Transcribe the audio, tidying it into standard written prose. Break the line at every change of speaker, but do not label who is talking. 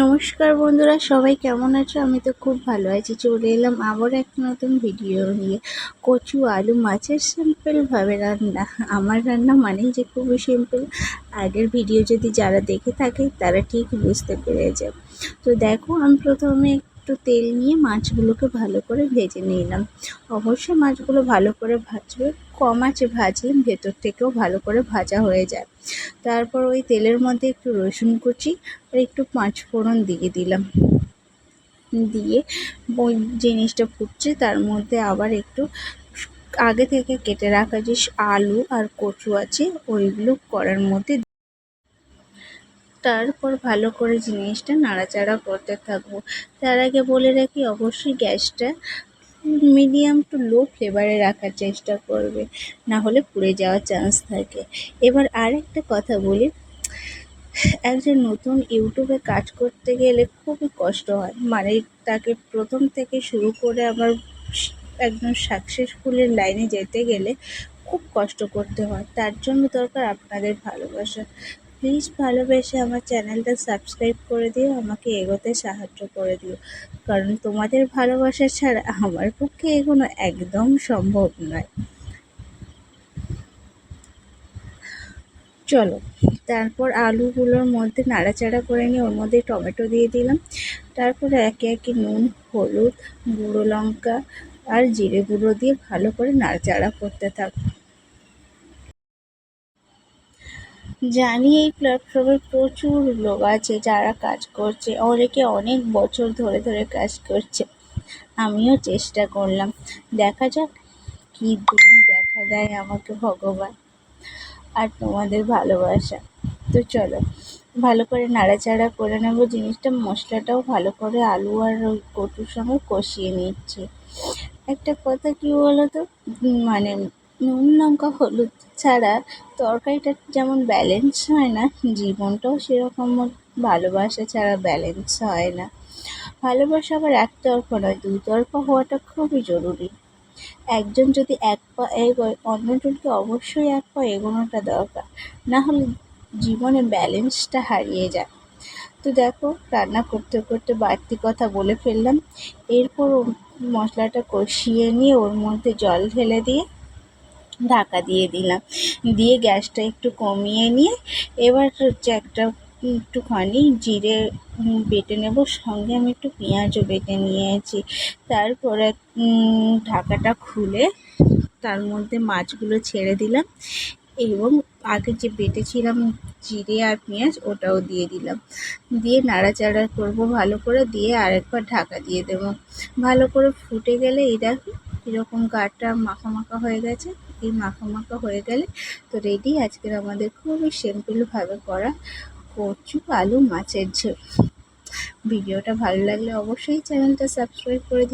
নমস্কার বন্ধুরা, সবাই কেমন আছো? আমি তো খুব ভালো আছি। চলে এলাম আবার একটা নতুন ভিডিও নিয়ে। কচু আলু মাছের সিম্পলভাবে রান্না। আমার রান্না মানেই যে খুবই সিম্পল। আগের ভিডিও যদি যারা দেখে থাকে তারা ঠিক বুঝতে পেরে যাবে। তো দেখো, আমি প্রথমে একটু তেল নিয়ে মাছগুলোকে ভালো করে ভেজে নিলাম। অবশ্যই মাছগুলো ভালো করে ভাজবে, কম আঁচে ভাজলে ভেতর থেকেও ভালো করে ভাজা হয়ে যায়। তারপর ওই তেলের মধ্যে একটু রসুন কুচি আর একটু পাঁচফোড়ন দিয়ে দিলাম। দিয়ে ওই জিনিসটা ফুটছে, তার মধ্যে আবার একটু আগে থেকে কেটে রাখা যে আলু আর কচু আছে ওইগুলো কড়ার মধ্যে। তারপর ভালো করে জিনিসটা নাড়াচাড়া করতে থাকবো। তার আগে বলে রাখি, অবশ্যই গ্যাসটা মিডিয়াম টু লো ফ্লেভারে রাখার চেষ্টা করবে, না হলে পুড়ে যাওয়ার চান্স থাকে। এবার আরেকটা কথা বলি, একজন নতুন ইউটিউবে কাজ করতে গেলে খুবই কষ্ট হয়। মানে তাকে প্রথম থেকে শুরু করে আবার একদম সাকসেসফুলের লাইনে যেতে গেলে খুব কষ্ট করতে হয়। তার জন্য দরকার আপনাদের ভালোবাসা। প্লিজ ভালোবেসে আমার চ্যানেলটা সাবস্ক্রাইব করে দিও, আমাকে এগোতে সাহায্য করে দিও। কারণ তোমাদের ভালোবাসা ছাড়া আমার পক্ষে এগোনো একদম সম্ভব নয়। চলো, তারপর আলুগুলোর মধ্যে নাড়াচাড়া করে নিয়ে ওর মধ্যে টমেটো দিয়ে দিলাম। তারপরে একে একে নুন, হলুদ, গুঁড়ো লঙ্কা আর জিরে গুঁড়ো দিয়ে ভালো করে নাড়াচাড়া করতে থাকবো। জানি এই প্ল্যাটফর্মে প্রচুর লোক আছে যারা কাজ করছে, অনেকে অনেক বছর ধরে ধরে কাজ করছে। আমিও চেষ্টা করলাম, দেখা যাক কী দিন দেখা দেয় আমাকে ভগবান আর তোমাদের ভালোবাসা। তো চলো, ভালো করে নাড়াচাড়া করে নেব জিনিসটা। মশলাটাও ভালো করে আলু আর ওই কচুর সঙ্গে কষিয়ে নিচ্ছি। একটা কথা কি বলো তো, মানে নুন লঙ্কা হলুদ ছাড়া তরকারিটা যেমন ব্যালেন্স হয় না, জীবনটাও সেরকম ভালোবাসা ছাড়া ব্যালেন্স হয় না। ভালোবাসা আবার একতরফা নয়, দুতরফা হওয়াটা খুবই জরুরি। একজন যদি এক পা এগোয়, অন্যজনকে অবশ্যই এক পা এগোনোটা দরকার, না হলে জীবনে ব্যালেন্সটা হারিয়ে যায়। তো দেখো, রান্না করতে করতে বাড়তি কথা বলে ফেললাম। এরপর মশলাটা কষিয়ে নিয়ে ওর মধ্যে জল ঢেলে দিয়ে ঢাকা দিয়ে দিলাম। দিয়ে গ্যাসটা একটু কমিয়ে নিয়ে এবার হচ্ছে একটুখানি জিরে বেটে নেব, সঙ্গে আমি একটু পেঁয়াজও বেটে নিয়েছি। তারপরে ঢাকাটা খুলে তার মধ্যে মাছগুলো ছেড়ে দিলাম এবং আগে যে বেটেছিলাম জিরে আর পেঁয়াজ ওটাও দিয়ে দিলাম। দিয়ে নাড়াচাড়া করব ভালো করে, দিয়ে আরেকবার ঢাকা দিয়ে দেবো। ভালো করে ফুটে গেলে এই দেখো এরকম গাটা মাখা মাখা হয়ে গেছে। এই মাখা মাখা হয়ে গেলে তো রেডি আজকের আমাদের খুবই সিম্পলভাবে করা কচু আলু মাছের ঝোল। ভিডিওটা ভালো লাগলে অবশ্যই চ্যানেলটা সাবস্ক্রাইব করে দিও।